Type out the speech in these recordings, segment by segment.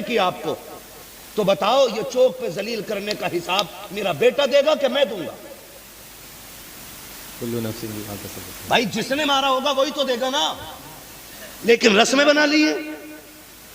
کیا آپ کو، تو بتاؤ یہ چوک پہ ذلیل کرنے کا حساب میرا بیٹا دے گا کہ میں دوں گا؟ بھائی جس نے مارا ہوگا وہی تو دے گا نا، لیکن رسمیں بنا لیے۔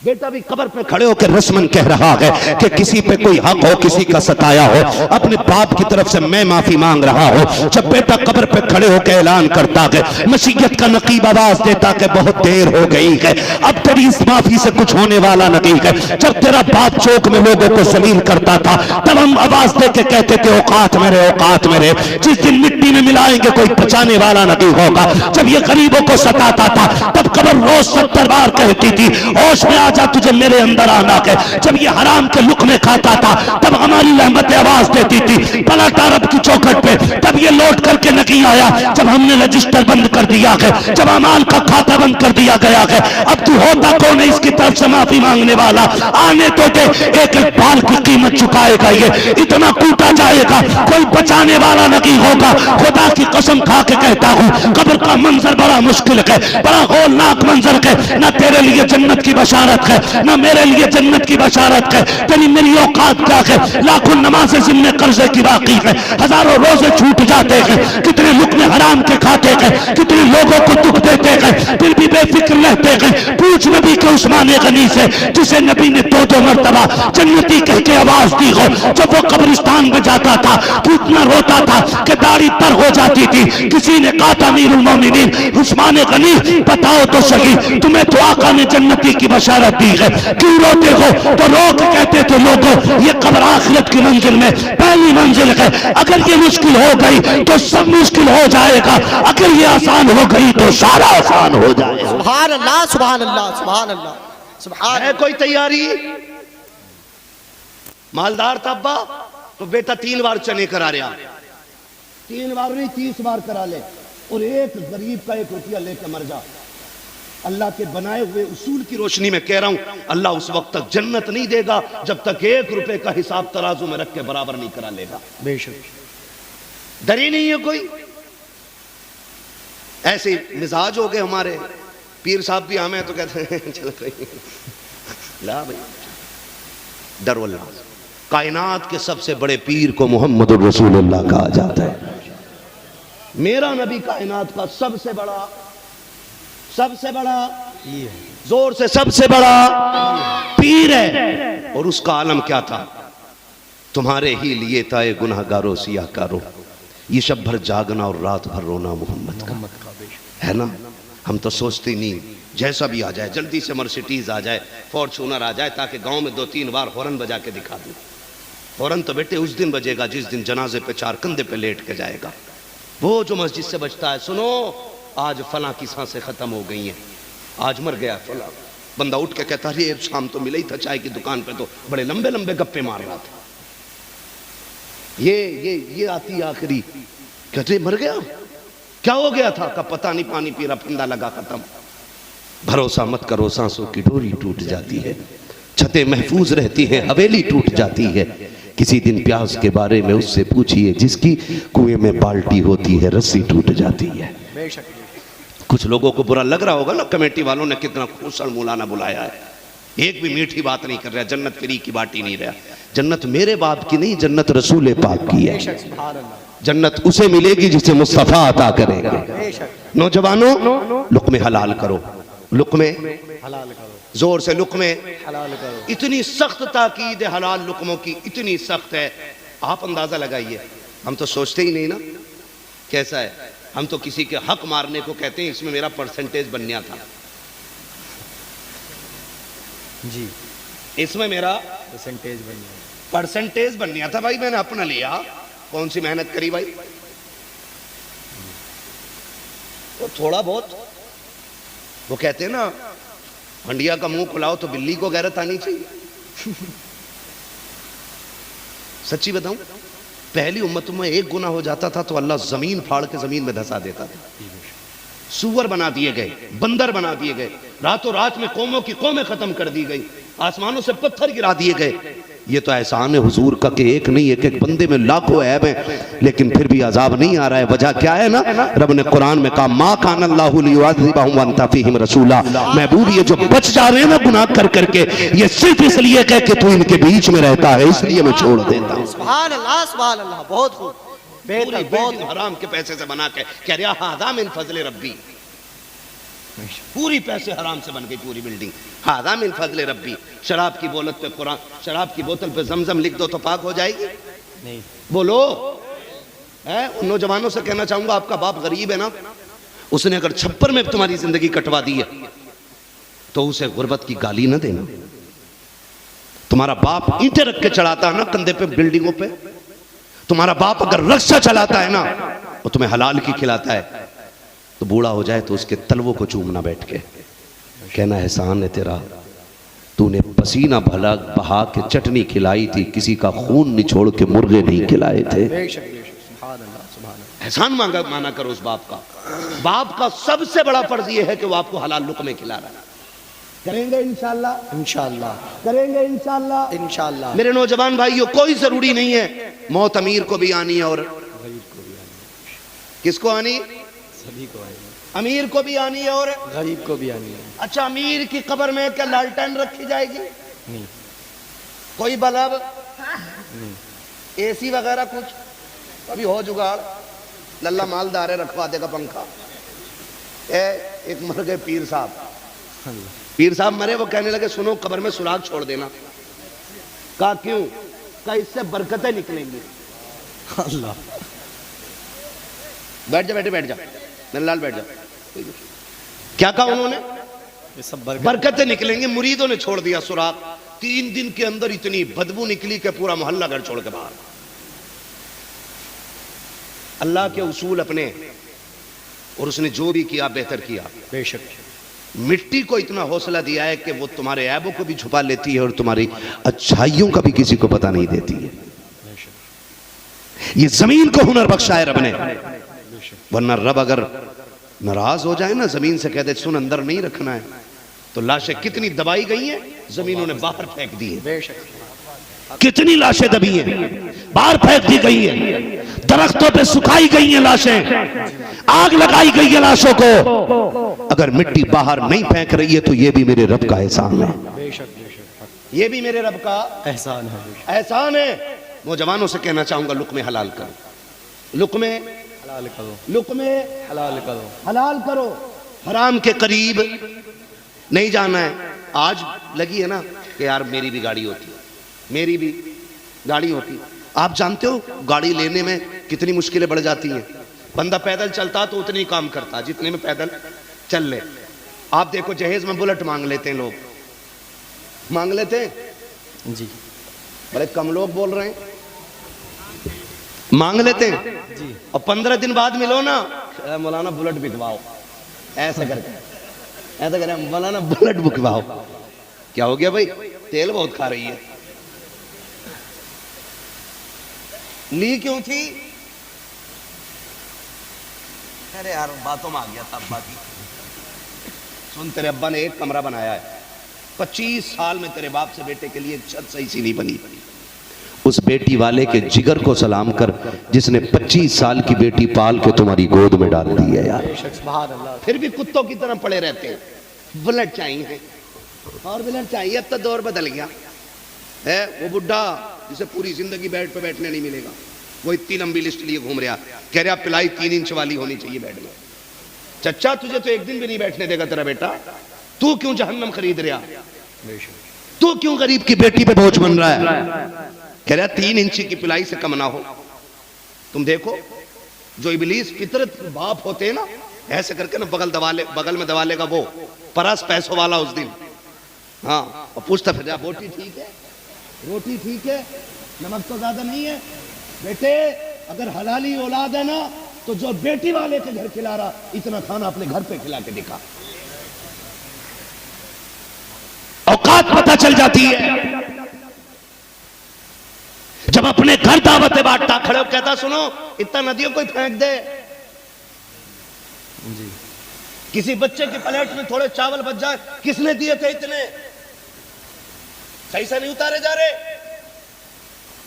بیٹا بھی قبر پہ کھڑے ہو کے رسمن کہہ رہا ہے کہ کسی پہ کوئی حق ہو، کسی کا ستایا ہو، اپنے باپ کی طرف سے میں معافی مانگ رہا ہوں۔ جب بیٹا قبر پہ کھڑے ہو کے اعلان کرتا ہے، مشیت کا نقیب آواز دیتا کہ بہت دیر ہو گئی ہے، اب تیری اس معافی سے کچھ ہونے والا نہیں ہے۔ جب تیرا باپ چوک میں لوگوں کو ذلیل کرتا تھا، تب ہم آواز دے کے کہتے تھے اوقات میرے، اوقات میرے۔ جس دن مٹی میں ملائیں گے کوئی بچانے والا نہیں ہوگا۔ جب یہ غریبوں کو ستاتا تھا، تب قبر روز 70 بار کہتی تھی ہوش میں آجا تجھے میرے اندر آنا ہے۔ جب یہ حرام کے لقمے کھاتا تھا، تب ہماری رحمت آواز دیتی تھی پلٹ عرب کی چوکھٹ پہ، تب یہ لوٹ کر کے نہیں آیا۔ جب ہم نے رجسٹر بند کر دیا ہے، جب اعمال کا کھاتہ بند کر دیا گیا ہے، اب تو ہوتا کون ہے اس کی طرف سے معافی مانگنے والا؟ آنے تو دے، ایک ایک بال کی قیمت چکائے گا، یہ اتنا کوٹا جائے گا کوئی بچانے والا نہیں ہوگا۔ خدا کی قسم کھا کے کہتا ہوں قبر کا منظر بڑا مشکل ہے، بڑا ہولناک منظر ہے۔ نہ تیرے لیے جنت کی بشارت ہے، نہ میرے لیے جنت کی بشارت ہے۔ تیری میری اوقات کیا ہے؟ لاکھوں نمازیں ذمہ قرضے کی باقی ہے، ہزاروں روزے چھوٹ جاتے ہیں، کتنے لقمے حرام کے کھاتے ہیں، کتنے لوگوں کو دکھ دیتے ہیں، پھر بھی بے فکر رہتے ہیں۔ پوچھ نبی کے عثمان غنی سے، جسے نبی نے 2 مرتبہ جنتی کہہ کے آواز دی ہو، جب وہ قبرستان میں جاتا تھا تو اتنا روتا تھا کہ داڑھی پر ہو جاتی تھی۔ کسی نے کہا تھا امیر المومنین عثمان غنی بتاؤ تو صحیح، تمہیں تو آقا نے جنتی کی بشارت دی ہے، کیوں روتے ہو؟ تو رو کے کہتے تھے لوگوں یہ قبر آخرت کی منزل میں پہلی منزل ہے، اگر یہ مشکل ہو گئی تو سب مشکل ہو جائے گا، اگر یہ آسان ہو گئی تو سارا آسان ہو جائے گا۔ سبحان اللہ سبحان اللہ سبحان اللہ سبحان ہے کوئی تیاری؟ مالدار تھا ابا تو بیٹا 3 بار چنے کرا رہا، 3 بار نہیں 30 بار کرا لے، اور ایک غریب کا 1 روپیہ لے کے مر جا۔ اللہ کے بنائے ہوئے اصول کی روشنی میں کہہ رہا ہوں، اللہ اس وقت تک جنت نہیں دے گا جب تک 1 روپے کا حساب ترازو میں رکھ کے برابر نہیں کرا لے گا۔ بے شک ڈر ہی نہیں ہے کوئی۔ ایسے مزاج ہو گئے ہمارے، پیر صاحب بھی ہمیں تو کہتے ہیں چل رہی لا بھائی ڈر اللہ۔ کائنات کے سب سے بڑے پیر کو محمد الرسول اللہ کہا جاتا ہے۔ میرا نبی کائنات کا سب سے بڑا زور سے سب سے بڑا پیر ہے، اور اس کا عالم کیا تھا؟ تمہارے ہی لیے تائے گناہ گارو سیاہ کارو، یہ شب بھر جاگنا اور رات بھر رونا محمد کا ہے نا۔ ہم تو سوچتے نہیں، جیسا بھی آ جائے جلدی سے مرسیڈیز آ جائے، فارچونر آ جائے، تاکہ گاؤں میں 2-3 بار ہارن بجا کے دکھا دیں۔ ہارن تو بیٹے اس دن بجے گا جس دن جنازے پہ 4 کندھے پہ لیٹ کے جائے گا۔ وہ جو مسجد سے بجتا ہے، سنو آج فلاں کی سانسیں ختم ہو گئی ہیں، آج مر گیا فلاں، بندہ اٹھ کے کہتا ہے شام تو ملا ہی تھا چائے کی دکان پہ، تو بڑے لمبے لمبے گپے مار رہا تھا۔ یہ آتی آخری، کہتے مر گیا، کیا ہو گیا تھا؟ کہ پتہ نہیں، پانی پی رہا، پھندا لگا، ختم۔ بھروسہ مت کرو، سانسوں کی ڈوری ٹوٹ جاتی ہے، چھتیں محفوظ رہتی ہیں، حویلی ٹوٹ جاتی ہے۔ کسی دن پیاس کے بارے میں اس سے پوچھئے، جس کی کنویں میں بالٹی ہوتی ہے رسی ٹوٹ جاتی ہے۔ بے شک کچھ لوگوں کو برا لگ رہا ہوگا نا، کمیٹی والوں نے کتنا خوشن مولانا بلایا ہے، ایک بھی میٹھی بات نہیں کر رہا، جنت فری کی باٹی نہیں رہا۔ جنت میرے باپ کی نہیں، جنت رسول پاک کی ہے۔ جنت اسے ملے گی جسے مصطفیٰ عطا کرے گا۔ نوجوانوں لقمے حلال کرو، لقمے حلال کرو، زور سے لقمے حلال کرو۔ اتنی سخت تاکید حلال لقموں کی، اتنی سخت ہے، آپ اندازہ لگائیے۔ ہم تو سوچتے ہی نہیں نا کیسا ہے، ہم تو کسی کے حق مارنے کو کہتے ہیں اس میں میرا پرسنٹیج بنیا تھا، جی اس میں میرا پرسنٹیج بنیا تھا بھائی، میں نے اپنا لیا، کون سی محنت کری بھائی؟ تو تھوڑا بہت وہ کہتے ہیں نا، ہنڈیا کا منہ کھلاؤ تو بلی کو غیرت آنی چاہیے۔ سچی بتاؤں، پہلی امت میں ایک گناہ ہو جاتا تھا تو اللہ زمین پھاڑ کے زمین میں دھسا دیتا تھا، سور بنا دیے گئے، بندر بنا دیے گئے، راتوں رات میں قوموں کی قومیں ختم کر دی گئی۔ آسمانوں سے پتھر گرا دیے گئے. یہ تو احسان ہے حضور کا کہ ایک نہیں ایک ایک بندے میں لاکھوں عیب ہیں لیکن پھر بھی عذاب نہیں آ رہا ہے. وجہ کیا ہے نا, رب نے قرآن میں کہا ما کان اللہ لیعذبہم وانت فیہم رسولا. محبوب یہ جو بچ جا رہے ہیں نا گناہ کر کر کے, یہ صرف اس لیے کہ تو ان کے بیچ میں رہتا ہے, اس لیے میں چھوڑ دیتا ہوں. سبحان اللہ, بہت خوب, پوری بہتر, بہت بلڈنگ حرام کے پیسے سے بنا کے کہہ رہا ہاذا من فضل ربی. پوری پیسے حرام سے بن گئی پوری بلڈنگ. ہاذا من فضل ربی. شراب کی بولت پہ قرآن, شراب کی بوتل پہ زمزم لکھ دو تو پاک ہو جائے گی؟ نہیں. بولو. ان نوجوانوں سے کہنا چاہوں گا, آپ کا باپ غریب ہے نا, اس نے اگر چھپر میں تمہاری زندگی کٹوا دی ہے تو اسے غربت کی گالی نہ دینا. تمہارا باپ اینٹیں رکھ کے چڑھاتا ہے نا کندھے پہ بلڈنگوں پہ, تمہارا باپ اگر رکشہ چلاتا ہے نا وہ تمہیں حلال کی کھلاتا ہے, تو بوڑھا ہو جائے تو اس کے تلووں کو چومنا بیٹھ کے, کہنا احسان ہے تیرا, تو نے پسینہ بھلا بہا کے چٹنی کھلائی تھی, کسی کا خون نچوڑ کے مرغے نہیں کھلائے تھے. بے شک, سبحان اللہ. احسان مانا کرو اس باپ کا. باپ کا سب سے بڑا فرض یہ ہے کہ وہ آپ کو حلال لقمے کھلا رہا ہے. کریں گے انشاءاللہ, انشاءاللہ, کریں گے انشاءاللہ, انشاءاللہ. میرے نوجوان بھائیو, کوئی ضروری نہیں ہے موت امیر کو بھی آنی ہے اور غریب کو بھی آنی, کس کو آنی, سبھی کو آنی, امیر کو بھی آنی ہے اور غریب کو بھی آنی ہے. اچھا, امیر کی قبر میں کیا لالٹین رکھی جائے گی؟ نہیں. کوئی بلب, نہیں. اے سی وغیرہ کچھ ابھی ہو جگاڑ, للہ مالدار ہے رکھوا دے گا پنکھا. ایک مر گئے پیر صاحب, اللہ. پیر صاحب مرے, وہ کہنے لگے سنو قبر میں سراغ چھوڑ دینا. کہا کیوں؟ کہا اس سے برکتیں نکلیں گی. اللہ. بیٹھ جا, بیٹھ جا, نلال بیٹھ جا. کیا کہا انہوں نے؟ یہ سب برکتیں نکلیں گی. مریدوں نے چھوڑ دیا سراغ, 3 دن کے اندر اتنی بدبو نکلی کہ پورا محلہ گھر چھوڑ کے باہر. اللہ کے اصول اپنے, اور اس نے جو بھی کیا بہتر کیا. بے شک. مٹی کو اتنا حوصلہ دیا ہے کہ وہ تمہارے عیبوں کو بھی چھپا لیتی ہے اور تمہاری اچھائیوں کا بھی کسی کو پتہ نہیں دیتی ہے. بے شک. یہ زمین کو ہنر بخشا ہے رب نے, بے شک. ورنہ رب اگر ناراض ہو جائے نا زمین سے, کہہ دے سن اندر نہیں رکھنا ہے, تو لاشیں کتنی دبائی گئی ہیں, زمینوں نے باہر پھینک دی ہیں. بے شک. کتنی لاشیں دبی ہیں, باہر پھینک دی گئی ہیں, درختوں پہ سکھائی گئی ہیں لاشیں, آگ لگائی گئی ہے لاشوں کو. اگر مٹی باہر نہیں پھینک رہی ہے تو یہ بھی میرے رب کا احسان ہے. بے شک. بے شک. یہ بھی میرے رب کا احسان ہے. بے شک. احسان ہے. نوجوانوں سے کہنا چاہوں گا لقمے حلال کرو, لقمے حلال کرو, لقمے حلال کرو. حلال کرو. حرام کے قریب نہیں جانا ہے. آج لگی ہے نا کہ یار میری بھی گاڑی ہوتی, میری بھی گاڑی ہوتی. آپ جانتے ہو گاڑی لینے میں کتنی مشکلیں بڑھ جاتی ہیں. بندہ پیدل چلتا تو اتنے ہی کام کرتا جتنے میں پیدل چل لے. آپ دیکھو جہیز میں بلٹ مانگ لیتے ہیں لوگ, مانگ لیتے ہیں, جی. بڑے کم لوگ بول رہے ہیں, مانگ لیتے ہیں. جی. اور 15 دن بعد ملو نا, مولانا بلٹ بکواؤ, ایسا کر کے ایسا کریں, مولانا بلٹ بکواؤ. کیا ہو گیا بھائی؟ تیل بہت کھا رہی ہے. لی کیوں تھی؟ ارے یار باتوں میں آ گیا تھا ابا کی. سن, تیرے ابا نے ایک کمرہ بنایا ہے, 25 سال میں تیرے باپ سے بیٹے کے لیے چھت صحیح سی نہیں بنی. اس بیٹی والے کے جگر کو سلام کر جس نے 25 سال کی بیٹی پال کے تمہاری گود میں ڈال دی ہے. یار بے شک. سبحان اللہ. پھر بھی کتوں کی طرح پڑے رہتے ہیں. بلٹ چاہیے اور بلٹ چاہیے. اب تو دور بدل گیا ہے. وہ بڈھا جسے پوری زندگی بیڈ پہ بیٹھنے نہیں ملے گا, وہ اتنی لمبی لسٹ لیے گھوم رہا, کہہ رہا پلائی 3 انچ والی ہونی چاہیے بیڈ میں. چچا تجھے تو ایک دن بھی نہیں بیٹھنے دے گا تیرا بیٹا, تو کیوں جہنم خرید رہا, بے شک. تو کیوں غریب کی بیٹی پہ بوجھ بن رہا ہے. کہہ رہا 3 انچ کی پلائی سے کم نہ ہو. تم دیکھو جو ابلیس فطرت باپ ہوتے ہیں نا, ایسے کر کے نا بغل میں دبا لے گا وہ پرس پیسوں والا اس دن, ہاں, اور پوچھتا پھر جا روٹی ٹھیک ہے, روٹی ٹھیک ہے, نمک تو زیادہ نہیں ہے. بیٹے اگر حلالی اولاد ہے نا تو جو بیٹی والے کے گھر کھلا رہا اتنا کھانا اپنے گھر پہ کھلا کے دکھا. اوقات پتہ چل جاتی ہے جب اپنے گھر دعوتیں بانٹتا, کھڑے ہو کہتا سنو اتنا ندیوں کوئی پھینک دے. جی. کسی بچے کی پلیٹ میں تھوڑے چاول بچ جائے, کس نے دیے تھے اتنے؟ صحیح سے نہیں اتارے جا رہے.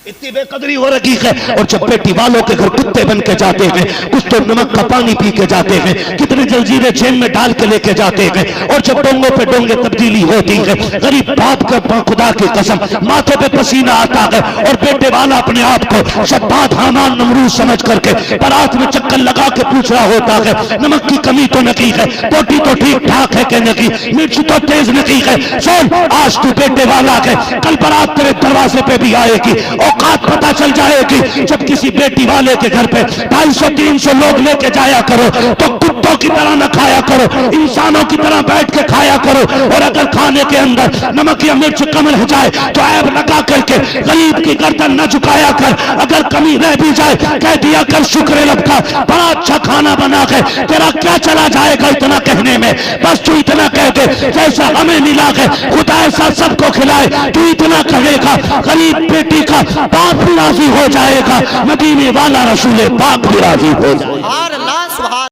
اتنی بے قدری ہو رکھی ہے. اور جب بیٹی والوں کے گھر کتے بن کے جاتے ہیں, کچھ تو نمک کا پانی پی کے جاتے ہیں, کتنے جلجیرے جیب میں ڈال کے لے کے جاتے ہیں, اور جب ڈونگوں پہ ڈونگے تبدیلی ہوتی ہے, غریب باپ کا خدا کی قسم ماتھے پہ پسینہ آتا ہے, اور بیٹے والا اپنے آپ کو شداد حامان نمرود سمجھ کر کے بارات میں چکر لگا کے پوچھ رہا ہوتا ہے, نمک کی کمی تو نہیں ہے, بوٹی تو ٹھیک ٹھاک ہے کہ نہیں, مرچ تو تیز نہیں ہے. سن, آج تو بیٹے والا ہے, کل بارات تیرے دروازے پہ بھی آئے گی. اوقات پتہ چل جائے گی جب کسی بیٹی والے کے گھر پہ 250-300 لوگ لے کے جایا کرو تو کتوں کی طرح نہ کھایا کرو, انسانوں کی طرح بیٹھ کے کھایا کرو. اور اگر کھانے کے اندر نمک یا مرچ کم رہ جائے تو عیب لگا کر کے غریب کی گردن نہ جھکایا کر. اگر کمی رہ بھی جائے کہہ دیا کر شکر رب کا, بڑا اچھا کھانا بنا ہے, تیرا کیا چلا جائے گا اتنا کہنے میں. بس تو اتنا کہہ دے جیسا ہمیں ملا ہے خدا ایسا سب کو کھلائے. تو اتنا کہے گا غریب بیٹی کا باپ بھی راضی ہو جائے گا, مدینے والا رسول پاک بھی راضی ہو جائے گا.